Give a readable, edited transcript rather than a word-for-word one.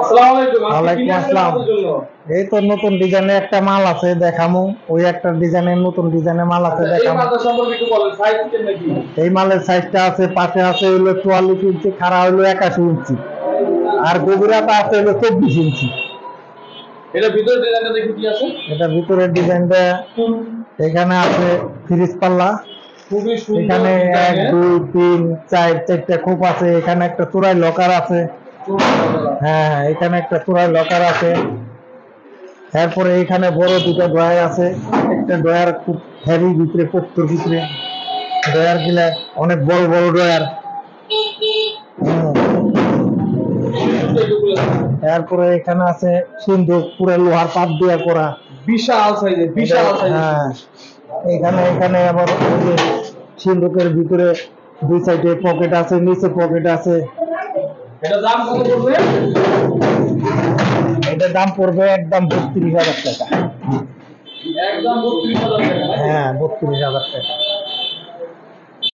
আসসালামু আলাইকুম। আপনি কি ওয়ালাইকুম নিয়ে আসলেন আসসালাম। আমাদের জন্য? এই তো নতুন ডিজাইনের একটা মাল আছে দেখামু, ওই একটা ডিজাইনের নতুন ডিজাইনের মাল আছে আচ্ছা, এই দেখামু। মালটা সম্পর্কে একটু বলেন, সাইজ কেমন কি? এই মালের সাইজটা আছে, পাশে আছে হইলো 44 ইঞ্চি, খাড়া হইলো 81 ইঞ্চি, আর গভীরতা আছে হইলো 24 ইঞ্চি। এটা ভিতরে ডিজাইনটা দেখি কি আছে? এটা ভিতরের ডিজাইনটা এখানে আছে ফ্রিজ পাল্লা, খুবই সুন্দর এখানে 1 ডিজাইনের। 2 3 4 চারটা খোপ আছে, এখানে একটা চূড়াই লকার আছে। হ্যাঁ, এখানে একটা চূড়াই লকার আছে। এরপরে এখানে বড় দুটো ড্রয়ার আছে, একটা ড্রয়ার খুব হেভি ভিতরে, পোক্তর ভিতরে ড্রয়ার গুলা অনেক বড় বড় ড্রয়ার। এরপরে এখানে আছে সিন্ধুক, পুরো লোহার পাত দিয়ে করা, বিশাল সাইজের, বিশাল সাইজের। হ্যাঁ, এখানে এখানে আবার ওই যে সিন্ধুকের ভিতরে দুই সাইডে পকেট আছে, নিচে পকেট আছে। এটা দাম কত পড়বে? এটার দাম পড়বে একদম 32,000 টাকা। একদম 32,000 টাকা। হ্যাঁ, 32,000 টাকা।